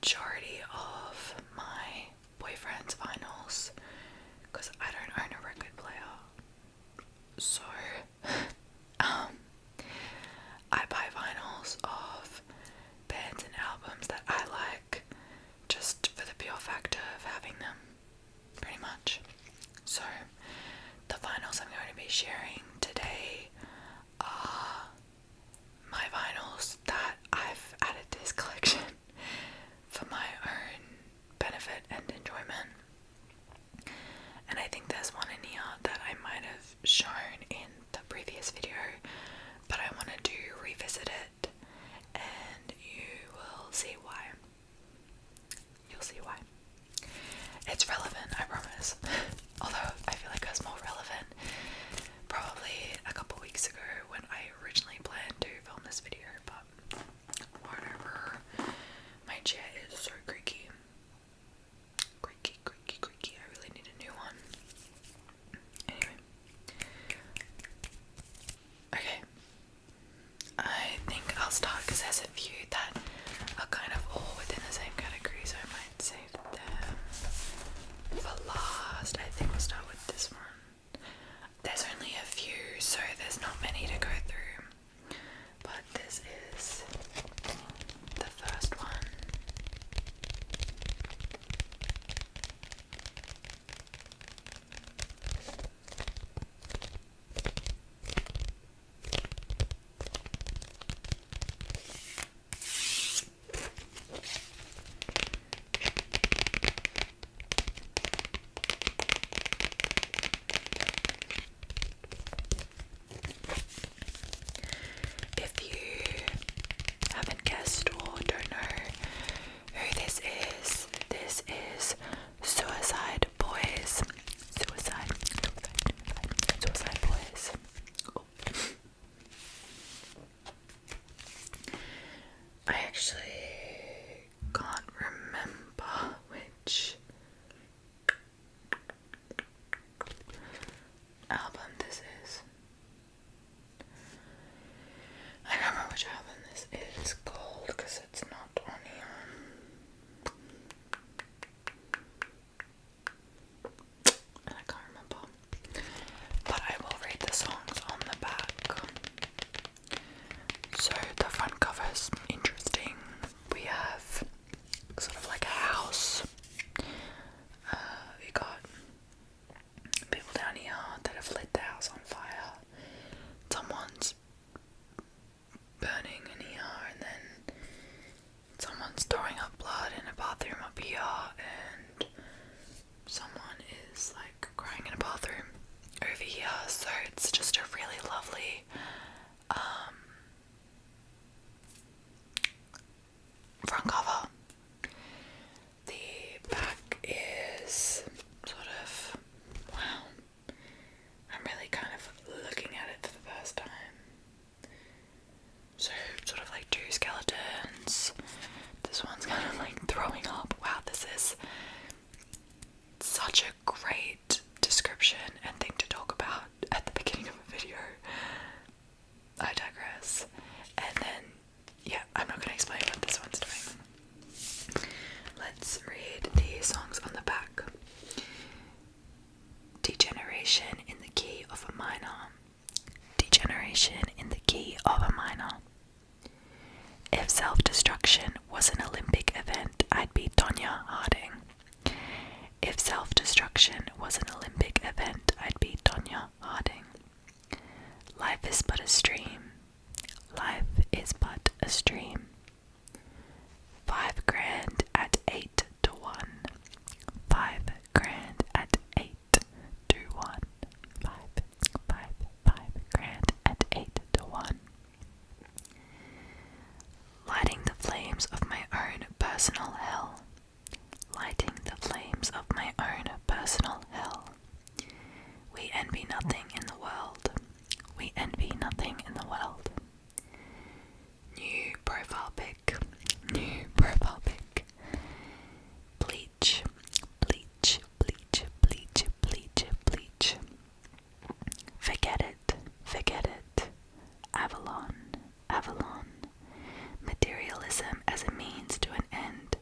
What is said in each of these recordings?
majority of my boyfriend's vinyls because I don't own a record player. So, I buy vinyls of bands and albums that I like just for the pure factor of having them, pretty much. So, the vinyls I'm going to be sharing today are my vinyls that I've added to this collection for my own benefit and enjoyment. And I think there's one in here that I might have shown in the previous video, but I wanted to revisit it, and you will see why. You'll see why. It's relevant, I promise. Although I feel like it was more relevant probably a couple weeks ago when I originally planned to film this video, but whatever. My chair is so creaky. Creaky. I really need a new one. Anyway. Okay. I think I'll start because there's a few that are kind of all within the same category, so I might save them for last. I think we'll start with this one. There's only a few, so there's not many to go through, but this is the first one. If you haven't guessed or don't know who this is Suicide Boys. Suicide Boys. Oh. I actually can't remember which album this is. I can't remember which album this is called because it's not on here. And I can't remember. But I will read the songs on the back. So the front cover's interesting. We have sort of like a house. We got people down here that have lit the house on fire. Someone's burning in here, and then someone's throwing up blood in a bathroom up here, and someone is like crying in a bathroom over here. So it's just a really lovely front cover. The back is sort of, wow, I'm really kind of looking at it for the first time. So sort of like two skeletons. This one's kind of like throwing up. Wow, this is such a great description and thing to talk about at the beginning of a video. I digress. And then, yeah, I'm not going to explain what this one's doing. Let's read the songs on the back. Degeneration in the key of a minor. Degeneration in the key of a minor. If self-destruction was an Olympic event, I'd be Tonya Harding. If self-destruction was an Olympic event, I'd be Tonya Harding. Life is but a stream. Life is but a stream. 5 grand at 8 to 1. 5 grand at 8 to 1. 5 grand at 8 to 1. Lighting the flames of my own personal hell. Lighting the flames of my own personal hell. We envy nothing in the world. We envy nothing in the world. New profile pic. New profile pic. Bleach. Bleach. Bleach. Bleach. Bleach. Bleach. Forget it. Forget it. Avalon. Avalon. Materialism as a means to an end.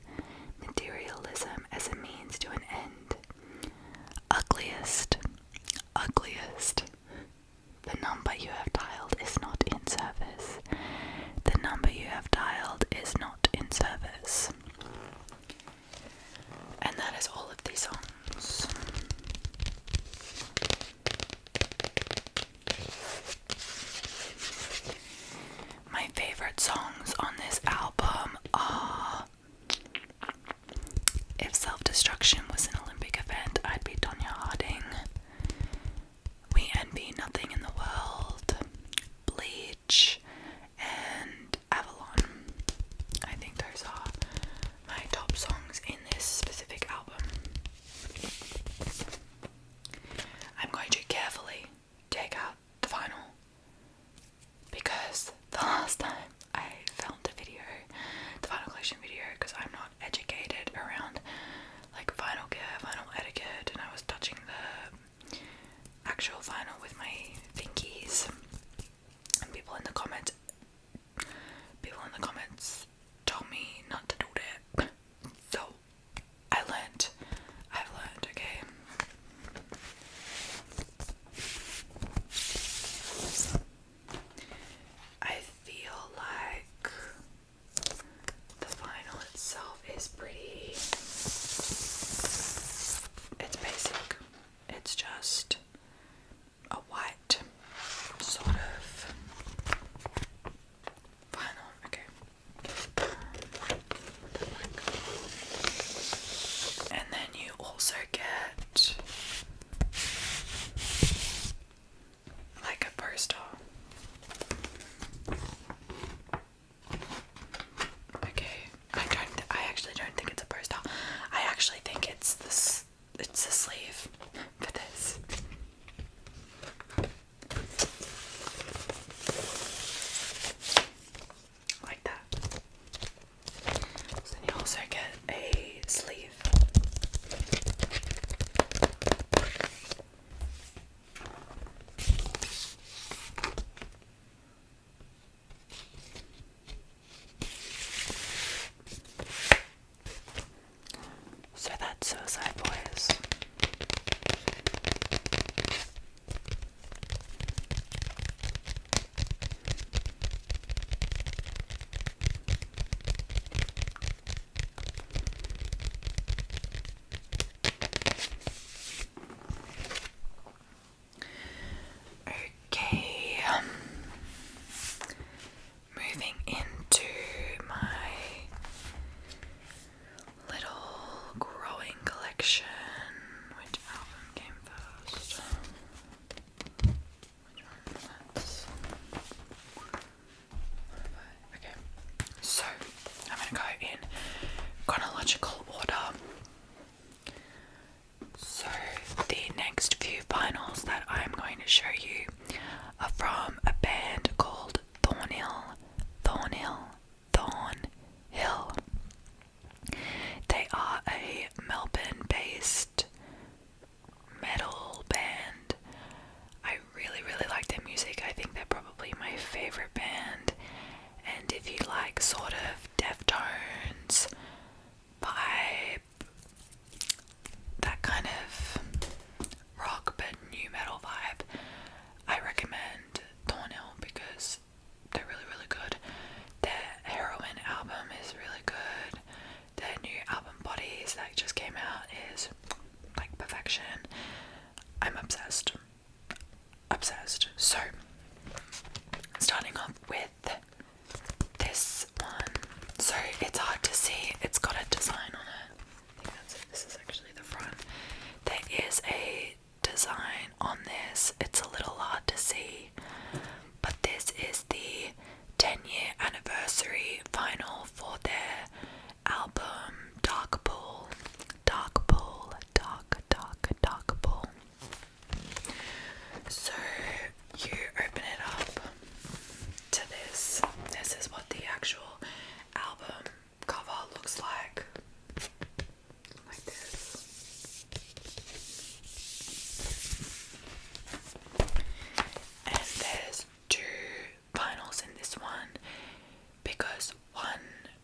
because one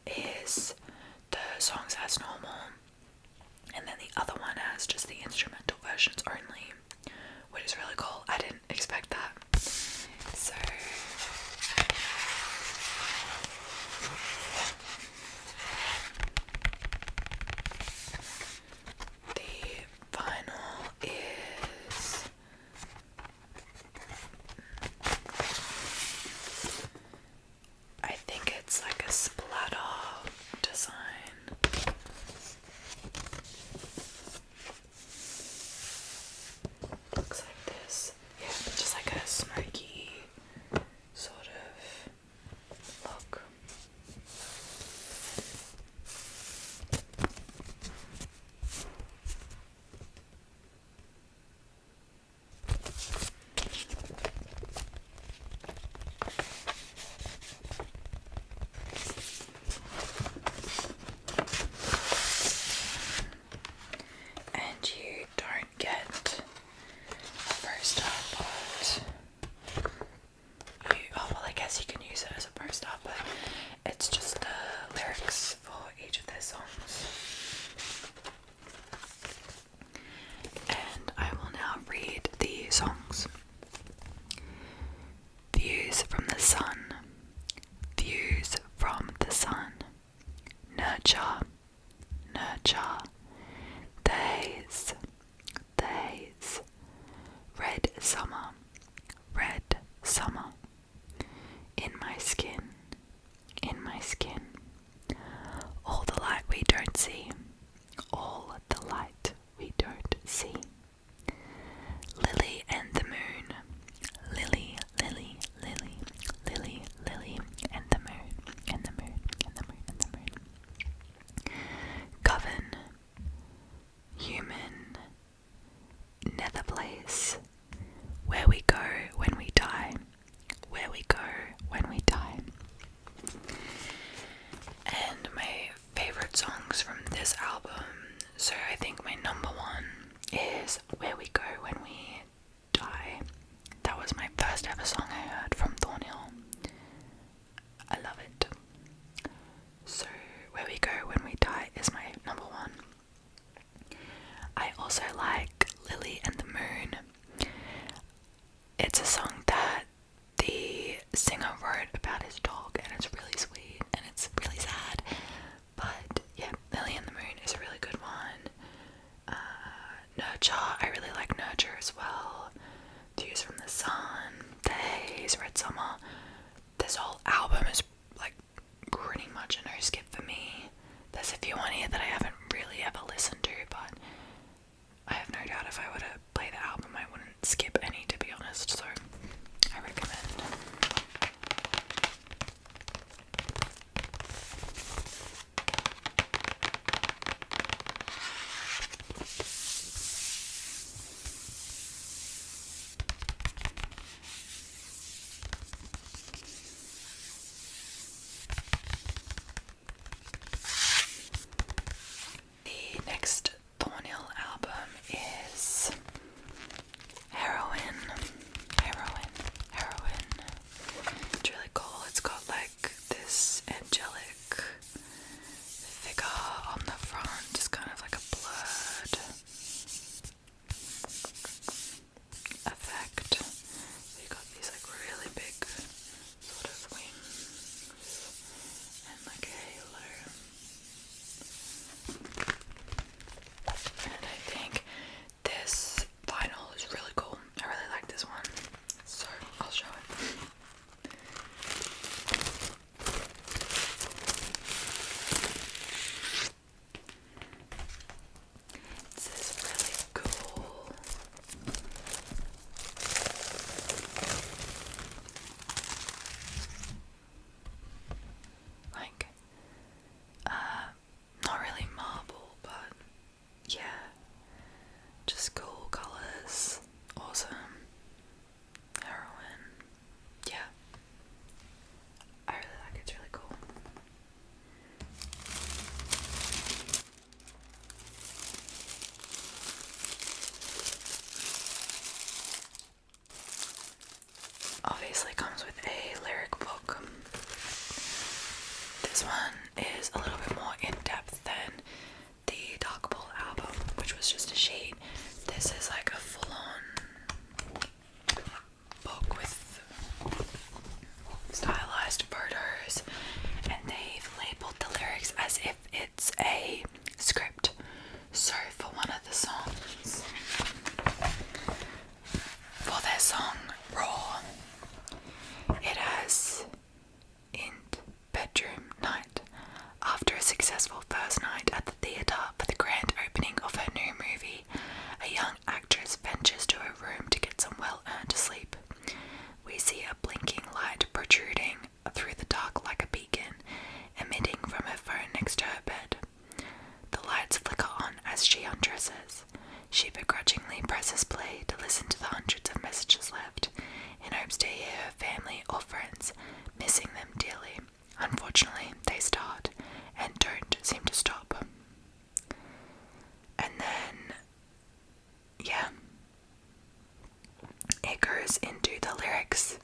is the songs as normal, and then the other one has just the instrumental versions only, which is really cool. I didn't expect that. So the vinyl is I think it's like a splatter design. Looks like this. Yeah, just like a smoky sort of look. And you don't get a poster, but I guess you can use it as a poster, but it's just the lyrics for each of their songs. And I will now read the songs. Views from the sun, views from the sun. Nurture, nurture. Days, days. Red summer, red summer. In my skin, in my skin. All the light we don't see, all the light we don't see. Lily and the moon, lily, lily, lily, lily, lily, and the moon, and the moon, and the moon, and the moon. this one is a little bit more in depth than the Dark Ball album, which was just a sheet. This is like a full-on book with stylized photos, and they've labeled the lyrics as if it's a script. So for one of the songs, for their song Raw, it has in bedroom night. After a successful first night at the theatre for the grand opening of her new movie, a young actress ventures to her room to get some well-earned sleep. We see a blinking light protruding through the dark like a beacon, emitting from her phone next to her bed. The lights flicker on as she undresses. She begrudgingly presses play to listen to the hundreds of messages left, in hopes to hear her family or friends, missing them dearly. Unfortunately, they start, and don't seem to stop. And then, yeah, it goes into the lyrics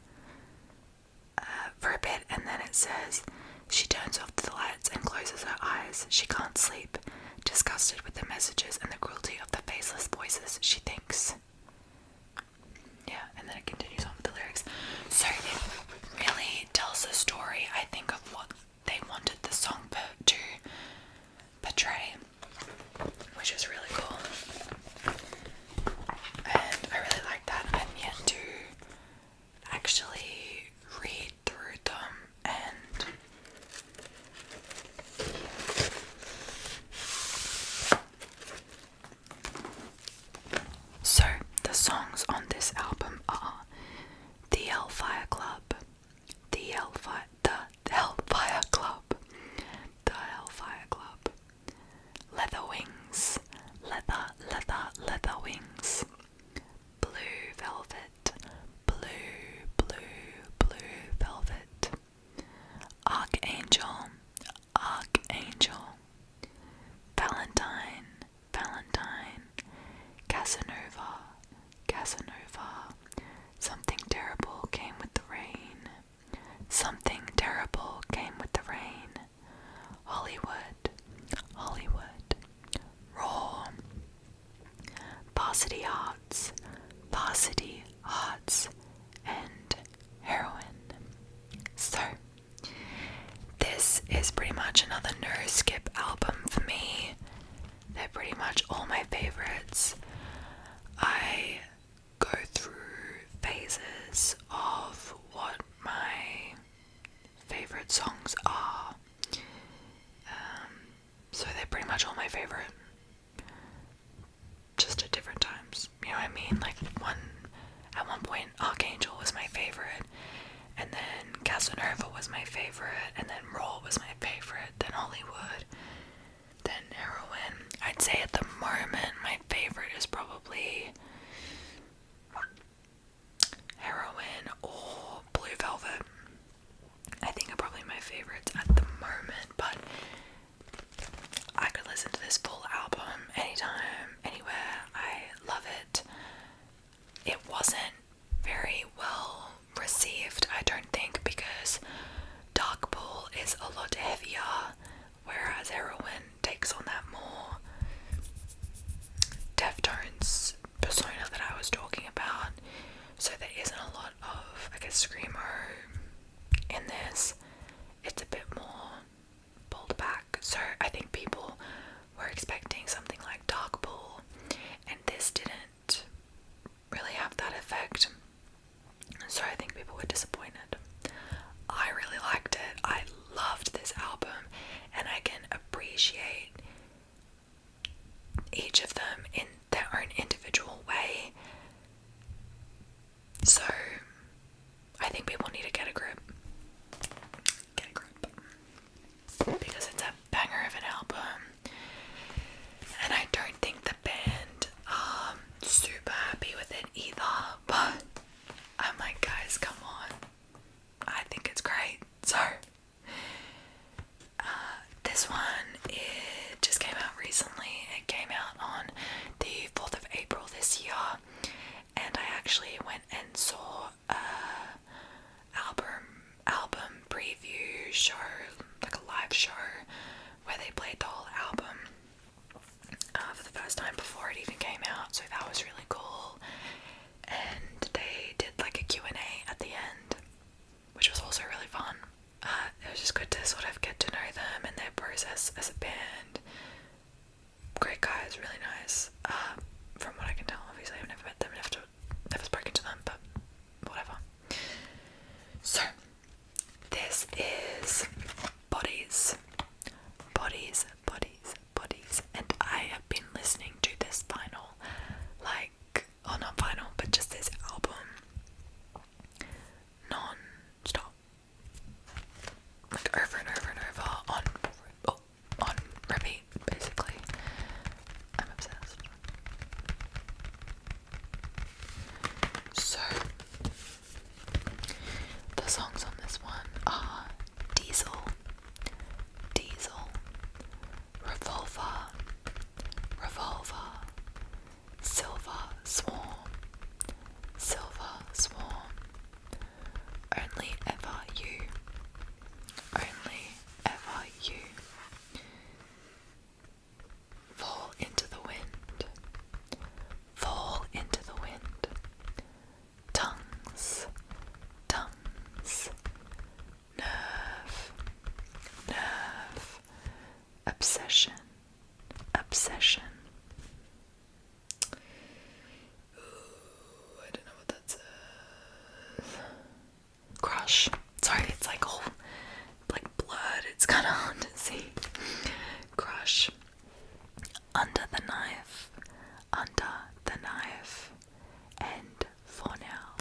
for a bit, and then it says, she turns off the lights and closes her eyes. She can't sleep, disgusted with the messages and the cruelty of the faceless voices, she thinks. Yeah, and then it continues on with the lyrics. So it really tells a story, I think, of what they wanted the song to portray, which is really cool. And I really like that. I'm yet to actually read through them and so the songs on this album are The Hellfire Club, The Hellfire Club, The Hellfire Club, Leather Wings, Leather Wings, Blue Velvet, Blue Velvet, Archangel, Valentine, Casanova, Something terrible came with the rain, Something terrible came with the rain, Hollywood, Raw, Varsity Hearts, and Heroine. So, this is pretty much another no-skip album for me. They're pretty much all my favorites. I go through phases of what my favorite songs are. So they're pretty much all my favorite. Just at different times. You know what I mean? Like at one point Archangel was my favorite, and then Casanova was my favorite, and then Raw was my favorite, then Hollywood, then Heroine. I'd say at the moment my favorite is probably Heroine or Blue Velvet. I think are probably my favorites at the moment, but I could listen to this full album anytime, anywhere. I love it. It wasn't very well received, I don't think, because Dark Ball is a lot heavier, whereas Heroine takes on that more Deftones persona that I was talking about. So there isn't a lot of, I guess, screamo in this. It's a bit more pulled back. So I think people were expecting something like Dark Ball, and this didn't really have that effect. So I think people were disappointed. I really liked it. I loved this album, and I can appreciate each of them in their own individual way. So I think people need to get a grip. Because it's a banger of an album. And I don't think the band are super happy with it either. But I'm like, guys, come on. I think it's great. So this one, it just came out recently. It came out on the 4th of April this year. And I actually went and saw a album preview show, like a live so that was really cool. And they did like a Q&A at the end, which was also really fun. It was just good to sort of get to know them and their process as a band. Great guys, really nice. From what I can tell, obviously I've never met them, never spoken to them, but whatever. So, this is Bodies. Bodies, Bodies, Bodies. And I have been listening to this vinyl, not vinyl, but just this album, non-stop. Like over and over and over, on repeat, basically. I'm obsessed. So, the songs on this one are Diesel, Revolver, Silver Swarm, Only Ever You, Fall into the Wind, Tongues, Nerve, Obsession. Ooh, I don't know what that says. Crush. Sorry, it's like all like blurred. It's kind of hard to see. Crush. Under the Knife, and For Now.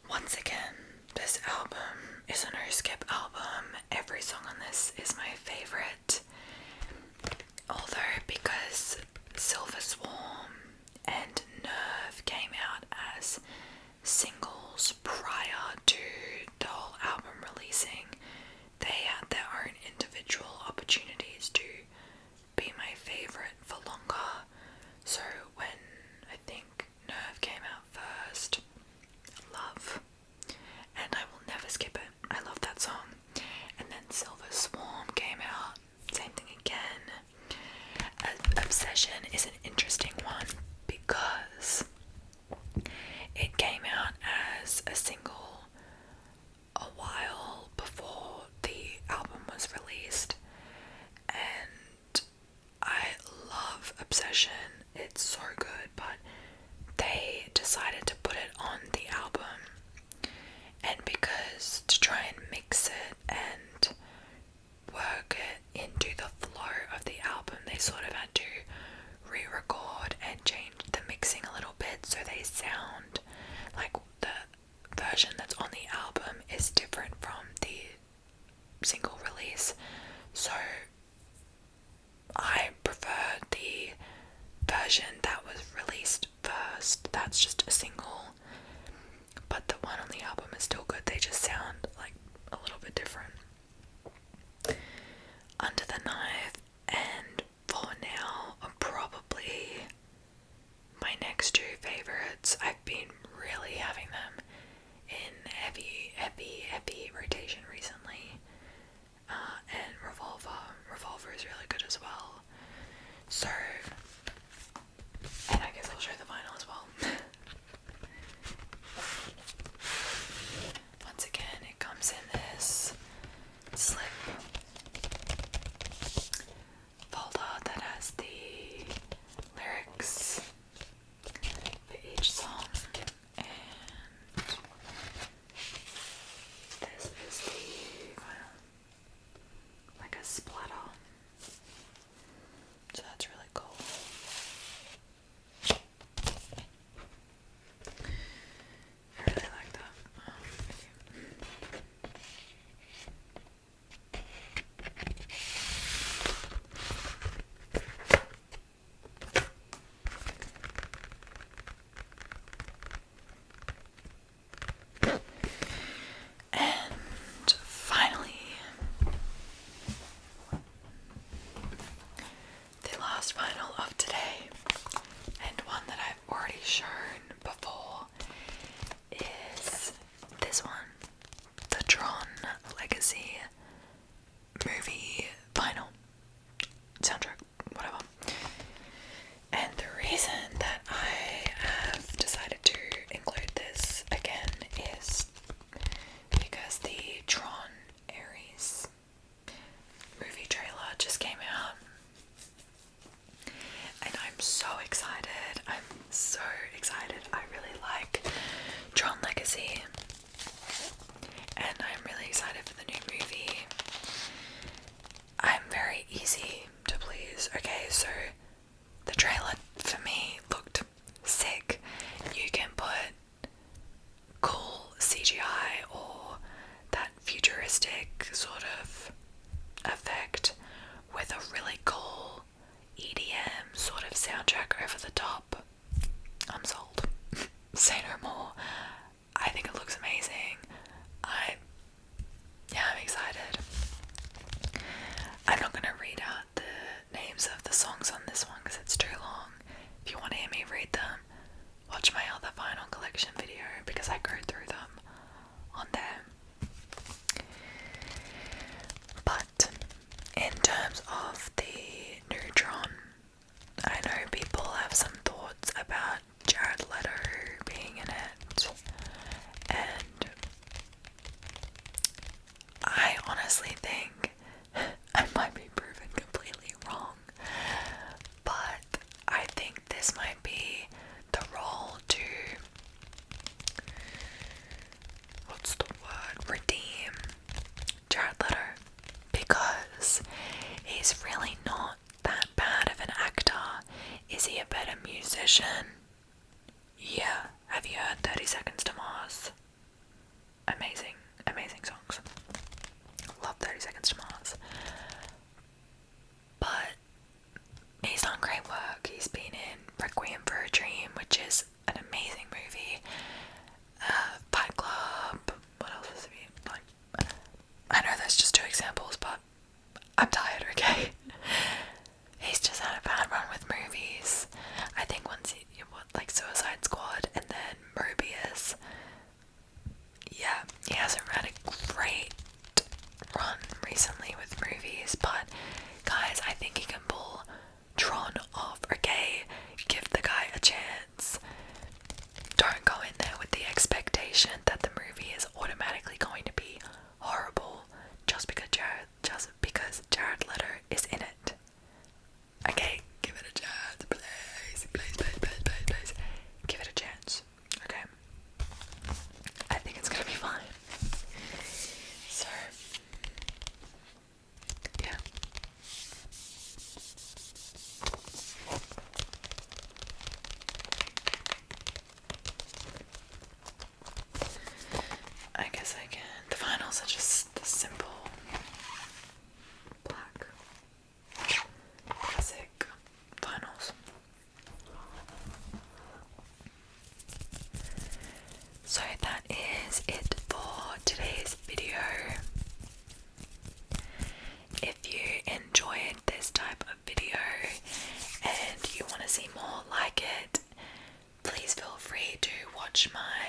Once again, this album is a no-skip album. Every song on this is my favourite. Although, because Silver Swarm and Nerve came out as singles prior to the whole album releasing, they had their own individual opportunities to be my favourite for longer. So when I think Nerve came out first, love, and I will never skip it. I love that song. And then Silver Swarm came out, same thing again. Obsession is an interesting one because it came out as a single a while before the album was released, and I love Obsession. It's so good, but they decided to put it on the album, and because to try and mix it and work it into the flow of the album, they sort of had to re-record and change the mixing a little bit so they sound like the version that's on the album is different from the single release. So I prefer the version that was released first. That's just a single, but the one on the album is still good. They just sound like a little bit different. Under the Knife and For Now are probably my next two favorites. I've been really having them in heavy rotation recently. And Revolver is really good as well. So, and I guess I'll show the vinyl as well. Once again, it comes in this slip folder that has the lyrics for each song, and this is the vinyl, like a splatter, so that's really cool. I really like that. And finally, the last vinyl of today, and one that I've already shown before, is this one, the Tron Legacy movie vinyl soundtrack. honestly think I might be proven completely wrong, but I think this might be the role to, what's the word, redeem Jared Leto, because he's really not that bad of an actor. Is he a better musician? Yeah. Have you heard 30 Seconds to Mars? Amazing, amazing songs. Love 30 Seconds to Mars. But he's done great work. He's been in Requiem for a Dream, which is an amazing movie. Fight Club. What else has he been? Like, I know that's just 2 examples, but I'm tired, okay? He's just had a bad run with movies. I think once he, like Suicide Squad and then Mobius. Yeah, he hasn't had a great run recently with movies, but guys, I think he can pull Tron off, okay? Give the guy a chance. Don't go in there with the expectation that the movie is automatically going to be horrible just because Jared Leto is in it. Okay, give it a chance, please. Please. Give it a chance, okay? I think it's gonna be fine. So, yeah. I guess I can. The finals are just the simple black classic finals. So that is it for today's video. If you enjoyed this type of video and you want to see more like it, please feel free to watch my